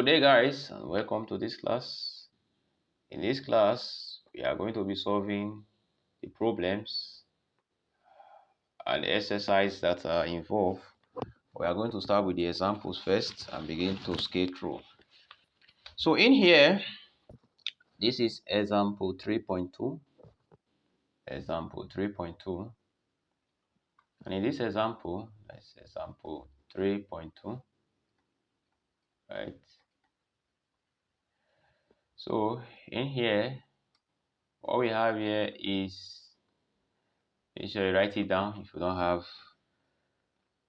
Good day, guys, and welcome to this class. In this class, we are going to be solving the problems and the exercises that are involved. We are going to start with the examples first and begin to scale through. So in here, this is example 3.2. Example 3.2. And in this example, that's example 3.2, right? So in here, what we have here is, make sure you write it down if you don't have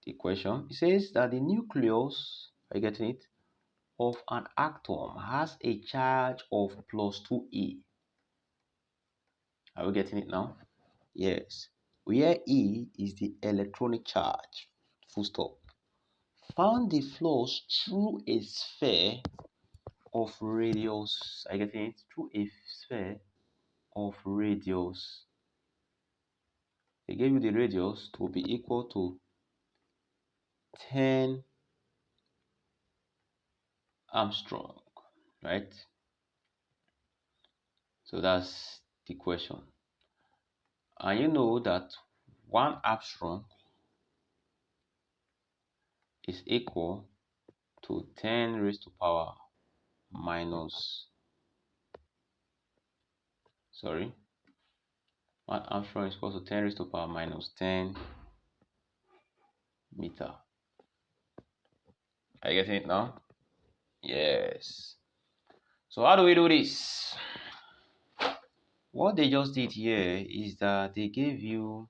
the question. It says that the nucleus, are you getting it, of an atom has a charge of +2e. Are we getting it now? Yes. Where E is the electronic charge. Full stop. Found the flux through a sphere of radius. Are you getting it? Through a sphere of radius. They gave you the radius to be equal to 10 Armstrong, right? So that's the question. And you know that 1 Armstrong is equal to 10 raised to power minus, 1 Armstrong is equal to 10 raised to power minus 10 meter. Are you getting it now? Yes. So how do we do this? What they just did here is that they gave you,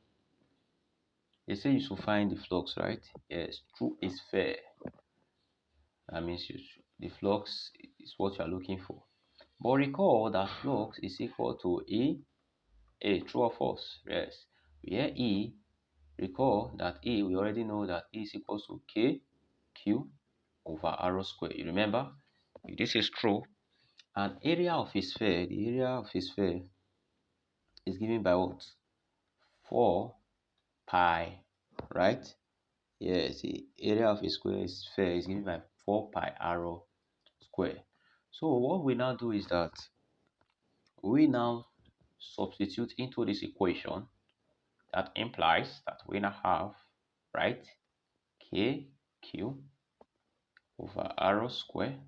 they say you should find the flux, right? Yes, through a sphere. That means the flux is what you are looking for. But recall that flux is equal to true or false? Yes. Where E, recall that E, we already know that E is equal to KQ over R squared. You remember? If this is true, and area of a sphere, the area of a sphere is given by what? 4 pi, right? Yes, the area of a sphere is given by 4 pi R squared. So what we now do is that we now substitute into this equation. That implies that we now have, right, KQ over R squared,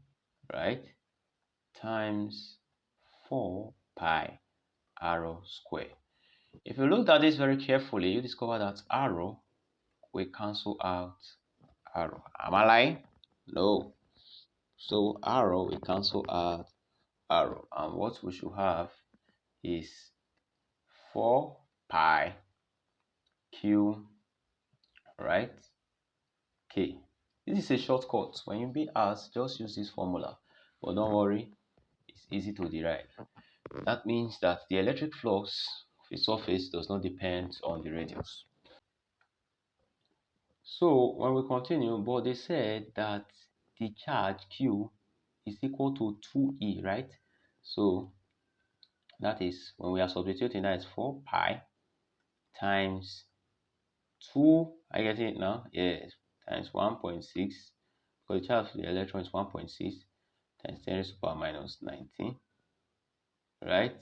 right, times 4 pi R squared. If you look at this very carefully, you discover that R will cancel out R. Am I lying? No. So R will cancel out R. And what we should have is 4 pi Q, right, K. This is a shortcut. When you be asked, just use this formula. But don't worry, it's easy to derive. That means that the electric flux of a surface does not depend on the radius. So when we continue, but they said that the charge Q is equal to 2e, right? So that is, when we are substituting, that is 4 pi times 2, I get it now? Yes, times 1.6, because the charge of the electron is 1.6 times 10 raised to the power minus 19, right?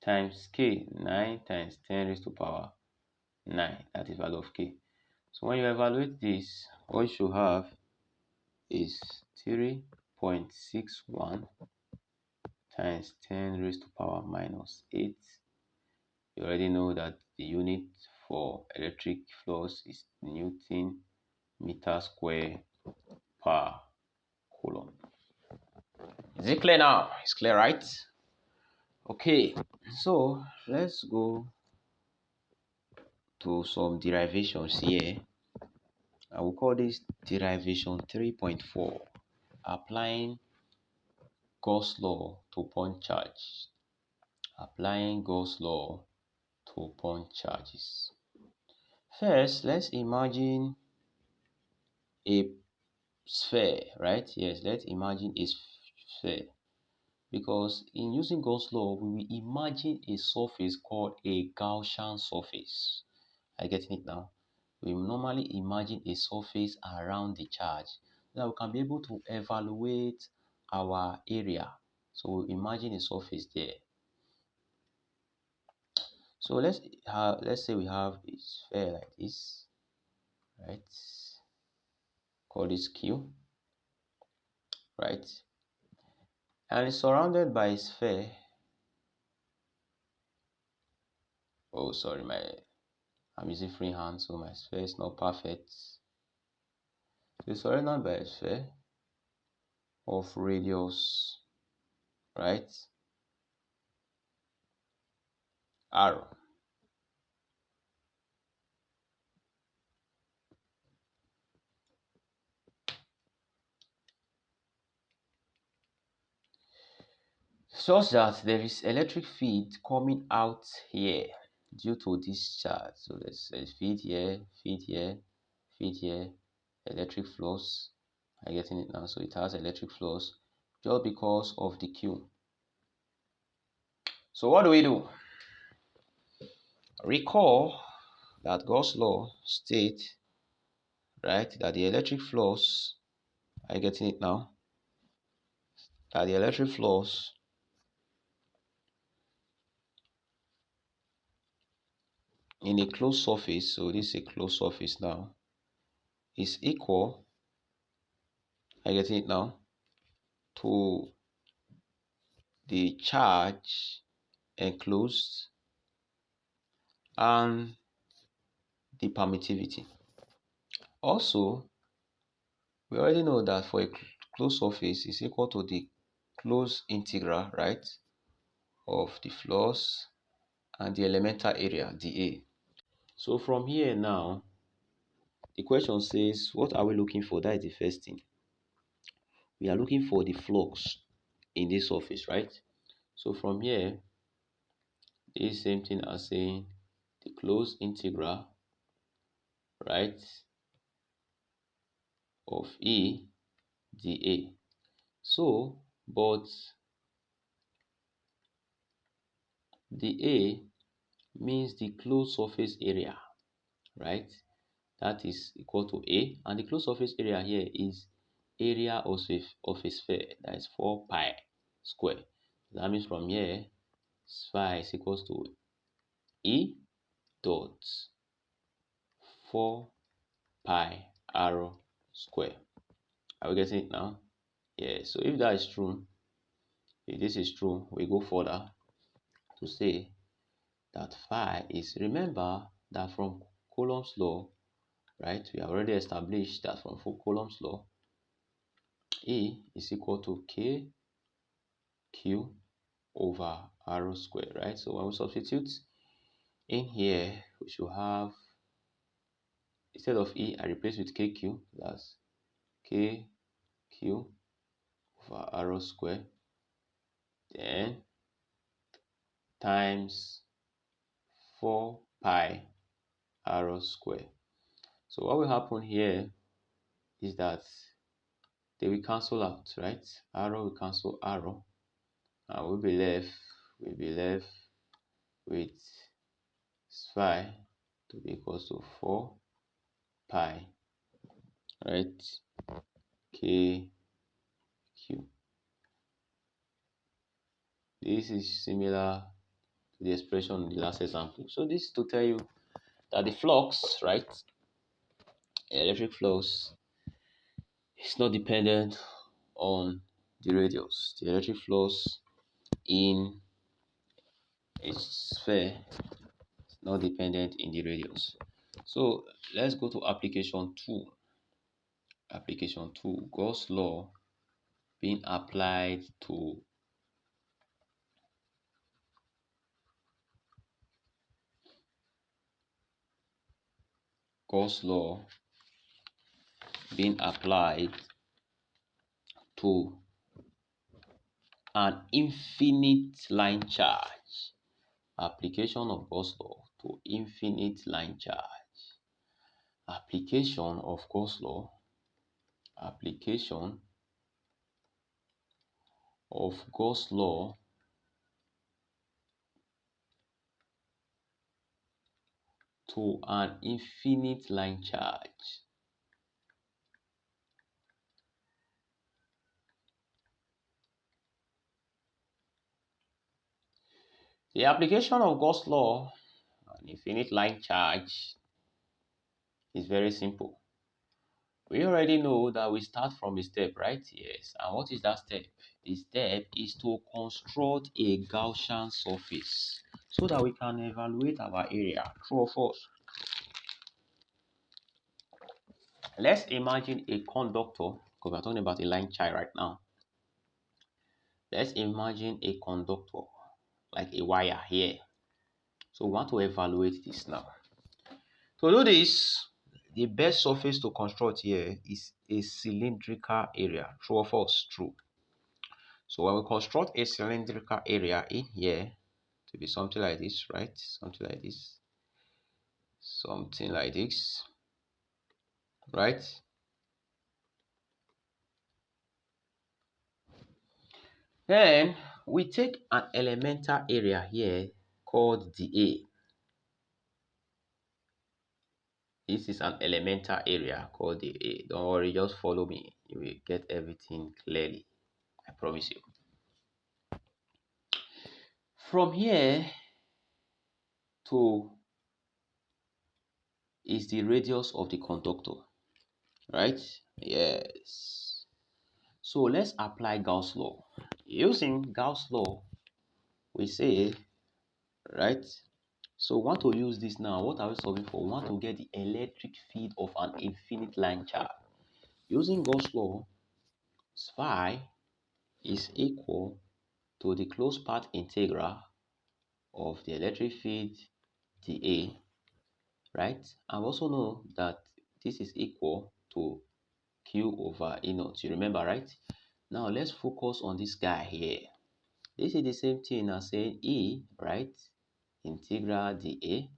Times k, 9 times 10 raised to the power 9, that is value of k. So when you evaluate this, what you should have is 3.61 times 10 raised to the power minus 8. You already know that the unit for electric flux is Newton meter square per coulomb. Is it clear now? It's clear, right? Okay, so let's go to some derivations here. I will call this derivation 3.4, applying Gauss law to point charge. Applying Gauss law to point charges. First, let's imagine a sphere, right? Yes, let's imagine a sphere. Because in using Gauss law, we will imagine a surface called a Gaussian surface. Are you getting it now? We normally imagine a surface around the charge. Now we can be able to evaluate our area. So imagine a surface there. So let's say we have a sphere like this, right? Call this Q, right? And it's surrounded by a sphere. Oh, sorry, I'm using free hand, so my sphere is not perfect. So it's surrounded by a sphere of radius, right? R. Such that there is electric field coming out here due to this charge. So there's a feed here, feed here, feed here, electric flows. I'm getting it now. So it has electric flows just because of the Q. So what do we do? Recall that Gauss law states, right, that the electric flows, I'm getting it now, that the electric flows in a closed surface, so this is a closed surface now, is equal, I'm getting it now, to the charge enclosed and the permittivity. Also, we already know that for a closed surface is equal to the closed integral, right, of the flux and the elemental area, dA. So from here now, the question says, what are we looking for? That is the first thing. We are looking for the flux in this surface, right? So from here, this same thing as saying the closed integral, right, of E dA. So, but dA means the closed surface area, right? That is equal to A, and the closed surface area here is area of a sphere, that is 4 pi square. That means from here, phi is equals to E dot 4 pi r square. Are we getting it now? Yeah, so if that is true, if this is true, we go further to say that phi is, remember that from Coulomb's law, right, we have already established that from Coulomb's law, E is equal to KQ over r square, right? So when we substitute in here, we should have, instead of E, I replace with KQ, that's KQ over r square, then times 4 pi r square. So what will happen here is that they will cancel out, right? Arrow will cancel arrow, and we'll be left with phi to be equals to 4 pi, right, KQ. This is similar to the expression in the last example. So this is to tell you that the flux, right, electric flux, is not dependent on the radius. The electric flux in a sphere is not dependent in the radius. So let's go to application 2. Application 2, Gauss law being applied to Gauss law being applied to an infinite line charge. Application of Gauss law to infinite line charge. Application of Gauss law. Application of Gauss law to an infinite line charge. The application of Gauss law on infinite line charge is very simple. We already know that we start from a step, right? Yes. And what is that step? The step is to construct a Gaussian surface so that we can evaluate our area. True or false? Let's imagine a conductor, because we're talking about a line charge right now. Let's imagine a conductor, like a wire here. So we want to evaluate this now. To do this, the best surface to construct here is a cylindrical area. True or false? True. So when we construct a cylindrical area in here to be something like this, right? Something like this. Something like this, right? Then we take an elemental area here called the A. This is an elemental area called the A. Don't worry, just follow me. You will get everything clearly. I promise you. From here to is the radius of the conductor, right? Yes. So let's apply Gauss law. Using Gauss law, we say, right? So we want to use this now. What are we solving for? We want to get the electric field of an infinite line charge. Using Gauss law, phi is equal to the closed path integral of the electric field dA, right? And we also know that this is equal to Q over E naught. You remember, right? Now let's focus on this guy here. This is the same thing as saying E, right? Integral dA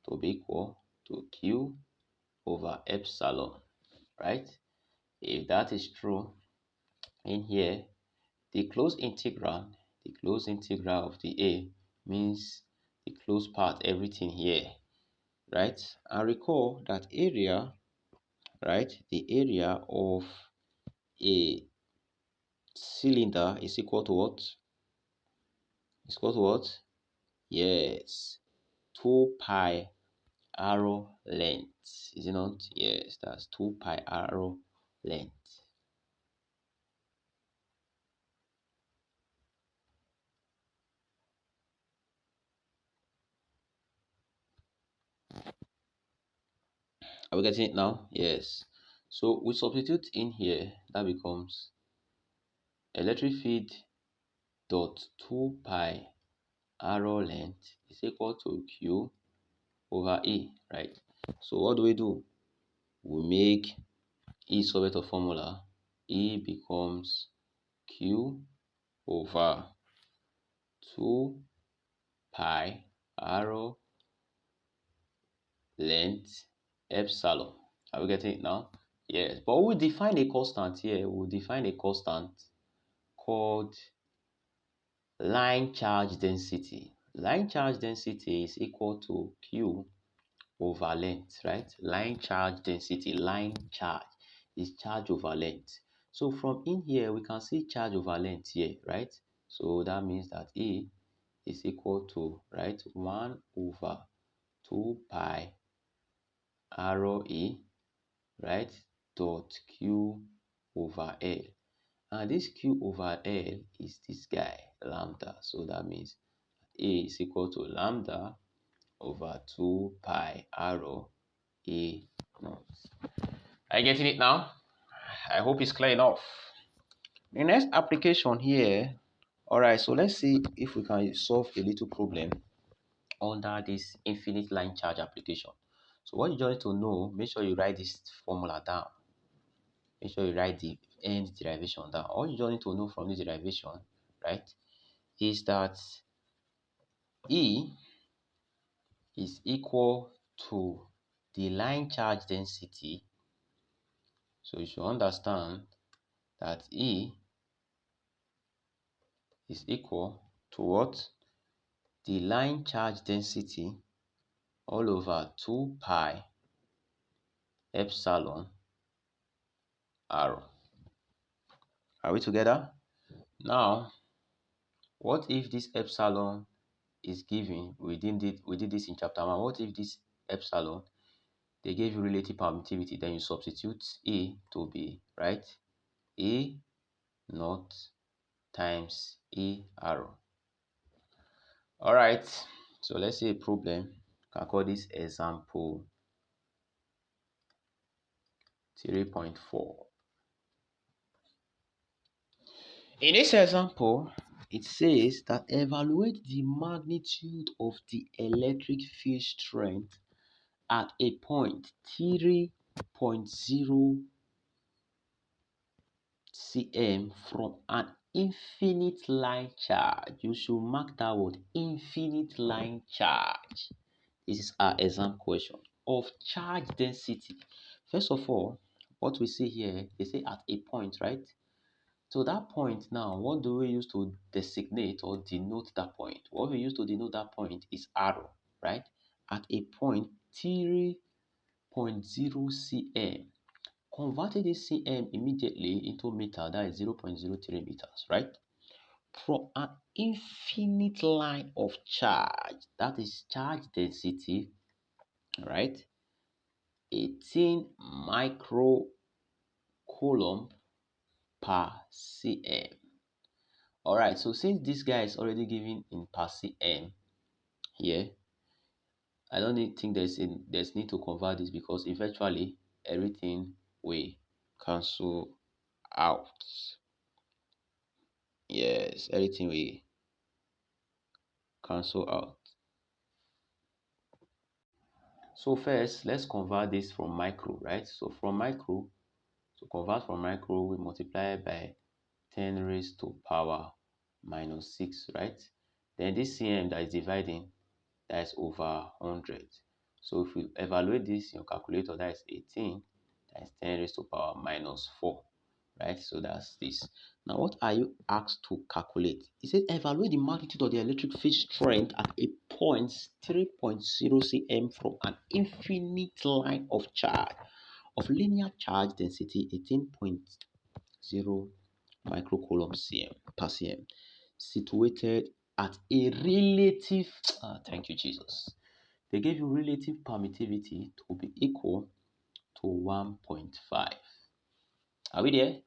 to be equal to Q over epsilon, right? If that is true, in here, the closed integral of the A means the closed part, everything here, right? And recall that area, right? The area of a cylinder is equal to what? Is equal to what? Yes, 2 pi arrow length. Is it not? Yes, that's 2 pi arrow length. Are we getting it now? Yes. So we substitute in here, that becomes electric field dot 2 pi arrow length is equal to Q over E, right? So what do? We make E solve to formula. E becomes Q over 2 pi arrow length epsilon. Are we getting it now? Yes, but we define a constant here. We'll define a constant called line charge density. Line charge density is equal to Q over length, right? Line charge density, line charge is charge over length. So from in here, we can see charge over length here, right? So that means that E is equal to, right, 1 over 2 pi arrow E, right, dot Q over L. And this Q over L is this guy, lambda. So that means A is equal to lambda over 2 pi arrow A naught. Are you getting it now? I hope it's clear enough. The next application here, alright, so let's see if we can solve a little problem under this infinite line charge application. So what you just need to know, make sure you write this formula down. Make sure you write the end derivation down. All you just need to know from this derivation, right, is that E is equal to the line charge density. So you should understand that E is equal to what? The line charge density all over 2 pi epsilon r. Are we together? Now, what if this epsilon is given, we did this in chapter 1. What if this epsilon, they gave you relative permittivity, then you substitute A to be, right? A naught times A arrow. All right, so let's say a problem. You can call this example 3.4. In this example, it says that evaluate the magnitude of the electric field strength at a point 3.0 cm from an infinite line charge. You should mark that word, infinite line charge. This is our exam question of charge density. First of all, what we see here, they say at a point, right? So that point now, what do we use to designate or denote that point? What we use to denote that point is arrow, right? At a point 3.0 cm. Converting this cm immediately into meter, that is 0.03 meters, right? From an infinite line of charge, that is charge density, right? 18 microcoulomb per cm. All right, so since this guy is already given in per cm here, I don't think there's need to convert this because eventually everything will cancel out. Yes, everything will cancel out. So first, let's convert this from micro, right? So from micro, to convert from micro, we multiply by 10 raised to power minus 6, right? Then this cm that is dividing, that is over 100. So if we evaluate this in your calculator, that is 18 times 10 raised to power minus 4, right? So that's this. Now, what are you asked to calculate? It says evaluate the magnitude of the electric field strength at a point 3.0 cm from an infinite line of charge of linear charge density 18.0 microcoulomb cm per cm, situated at a relative, thank you Jesus, they gave you relative permittivity to be equal to 1.5. Are we there?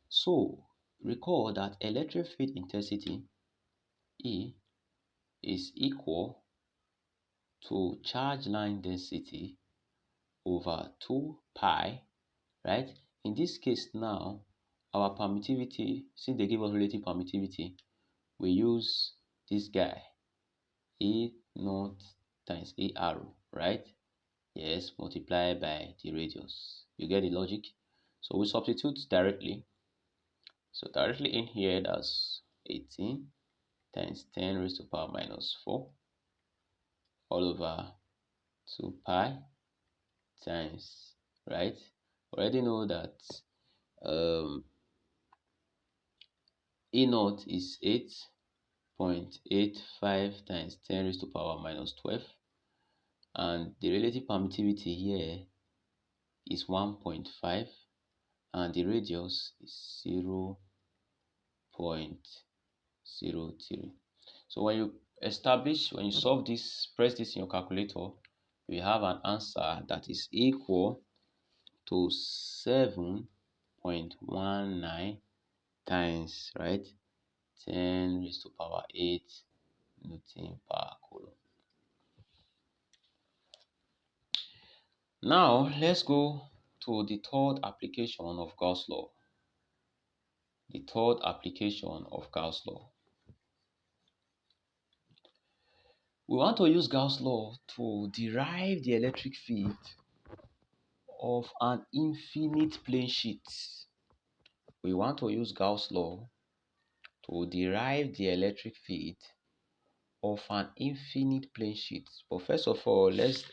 So recall that electric field intensity E is equal to charge line density over 2 pi, right? In this case now, our permittivity, since they give us relative permittivity, we use this guy, E naught times A arrow, right? Yes, multiply by the radius. You get the logic? So we substitute directly. So directly in here, that's 18 times 10 raised to power minus 4 all over 2 pi times, right? Already know that E naught is 8.85 times 10 raised to power minus 12, and the relative permittivity here is 1.5, and the radius is 0.03. So when you solve this, press this in your calculator, you have an answer that is equal to 7.19 times, right, 10 raised to power 8 Newton per coulomb. Now let's go to the third application of Gauss law. The third application of Gauss law. We want to use Gauss law to derive the electric field of an infinite plane sheet. We want to use Gauss law to derive the electric field of an infinite plane sheet. But first of all, let's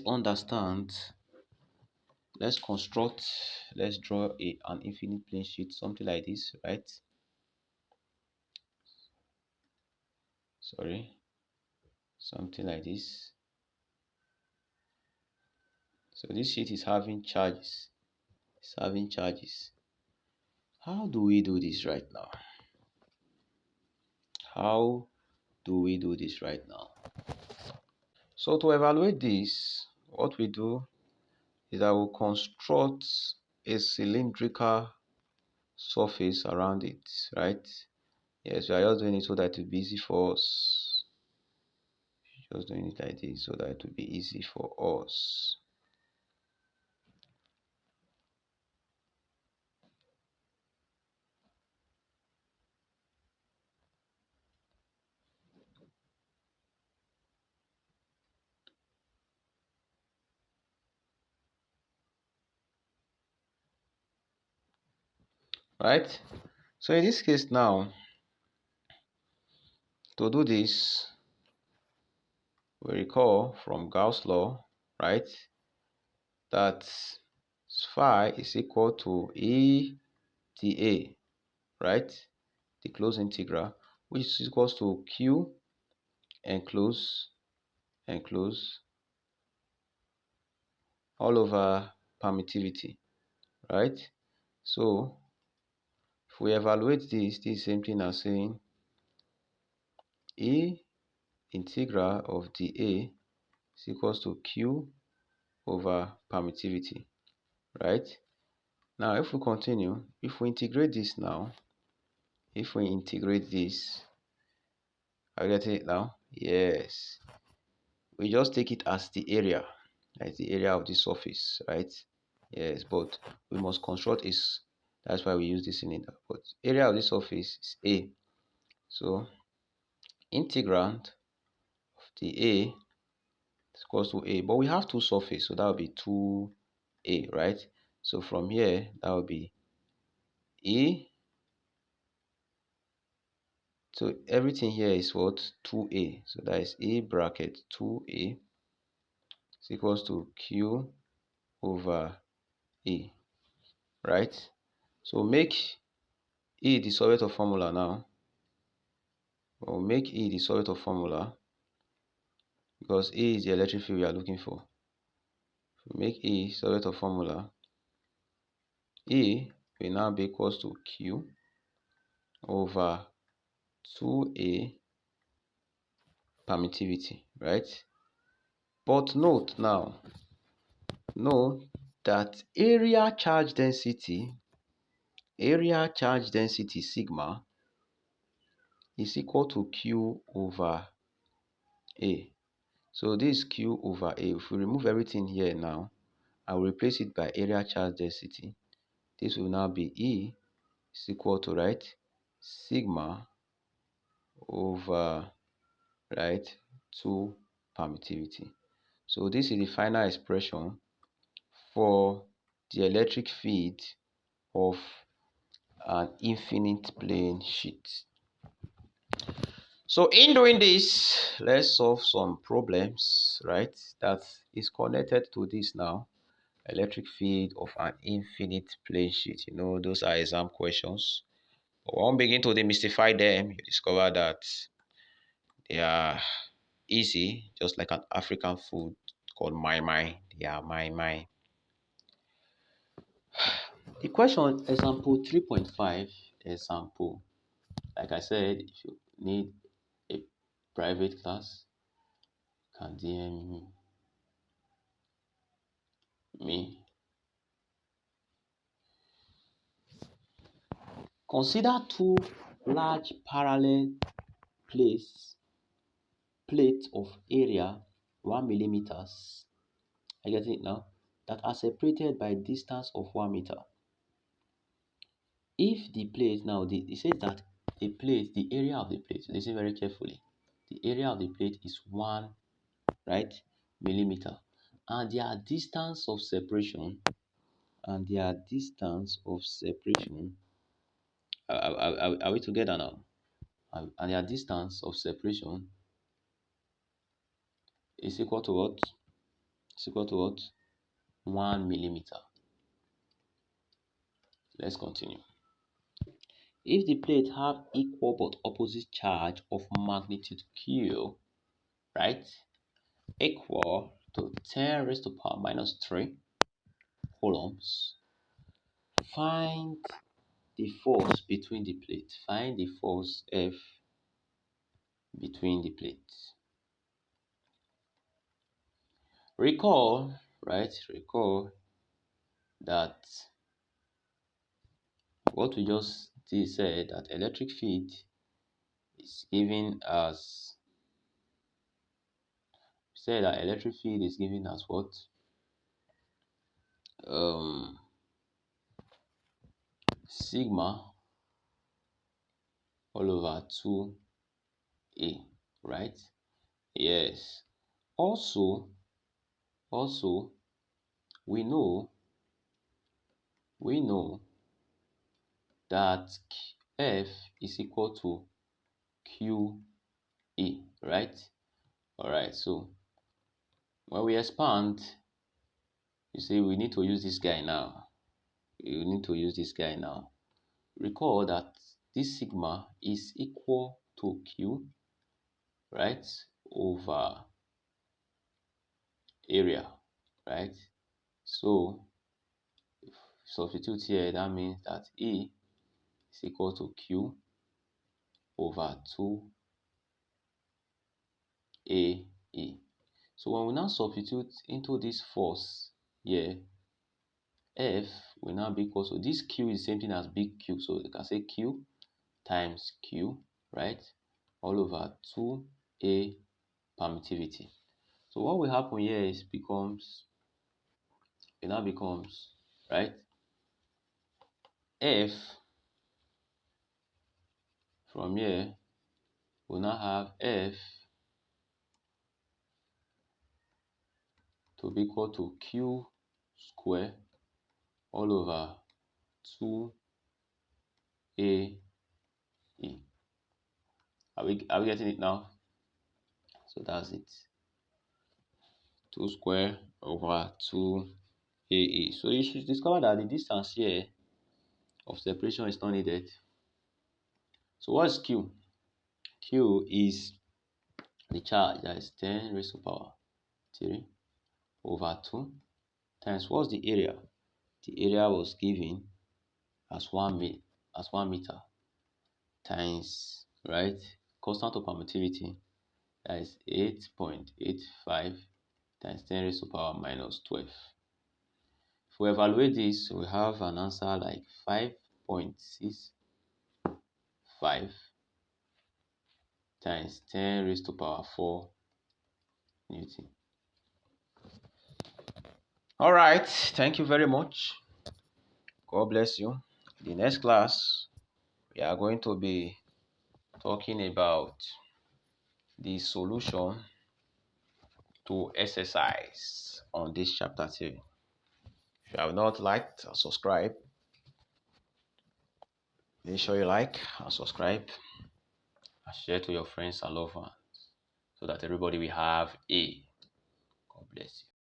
understand, let's construct, let's draw an infinite plane sheet, something like this, right? Sorry, something like this. So this sheet is having charges. It's having charges. How do we do this right now? How do we do this right now? So to evaluate this, what we do is that we'll construct a cylindrical surface around it, right? Yes, we are just doing it so that it will be easy for us. Just doing it like this so that it will be easy for us. Right? So in this case now, to do this, we recall from Gauss law, right, that phi is equal to E dA, right, the closed integral, which is equals to Q enclose all over permittivity, right? So if we evaluate this is same thing as saying E integral of dA is equals to Q over permittivity, right? Now if we continue, if we integrate this now, I get it now? Yes. We just take it as the area, like the area of the surface, right? Yes, but we must construct is, that's why we use this cylinder. But area of the surface is A. So integrand of the A is equals to A. But we have two surfaces, so that will be 2A, right? So from here, that will be A. So everything here is what? 2A. So that is A bracket 2A is equals to Q over A, right? So make E the Soviet formula now. We'll make E the Soviet formula because E is the electric field we are looking for. So make E Soviet formula. E will now be equals to Q over 2A permittivity, right? But note that area charge density sigma is equal to Q over A. So this Q over A, if we remove everything here now, I will replace it by area charge density. This will now be E is equal to, right, sigma over, right, 2 permittivity. So this is the final expression for the electric field of an infinite plane sheet. So in doing this, let's solve some problems, right, that is connected to this now. Electric field of an infinite plane sheet. You know, those are exam questions. But when we begin to demystify them, you discover that they are easy, just like an African food called mai mai. They are mai mai. The question, example 3.5, example. Like I said, if you need a private class, you can DM me. Consider two large parallel plates of area 1 millimeters. I get it now? That are separated by distance of 1 meter. If the plate now, it says that the area of the plate, listen very carefully. The area of the plate is 1, right, millimeter, and their distance of separation, are we together now? And their distance of separation is equal to what? Is equal to what? 1 millimeter. Let's continue. If the plate have equal but opposite charge of magnitude Q, right, equal to 10 raised to power minus 3 coulombs, find the force between the plate. Find the force F between the plates. Recall, right? Recall that what we just said, that electric field is given as what? Sigma all over 2a, right? Yes. Also, we know that F is equal to QE, right? All right. So when we expand, you see we need to use this guy now. Recall that this sigma is equal to Q, right, over area, right? So if substitute here, that means that E is equal to Q over 2AE. So when we now substitute into this force here, F will now be equal to this Q is the same thing as big Q. So you can say Q times Q, right, all over 2A permittivity. So what will happen here is it now becomes, right, F from here will now have F to be equal to Q square all over 2AE. Are we getting it now? So that's it. 2 square over 2AE. So you should discover that the distance here of separation is not needed. So what is Q? Q is the charge, that is 10 raised to power 3 over 2 times what's the area? The area was given as 1 meter times, right, constant of permittivity, that is 8.85 times 10 raised to power minus 12. If we evaluate this, we have an answer like 5.65 times 10 raised to power 4 Newton. All right, thank you very much. God bless you. In the next class, we are going to be talking about the solution to exercise on this chapter 3. If you have not liked or subscribed, make sure you like and subscribe and share to your friends and loved ones so that everybody will have a. God bless you.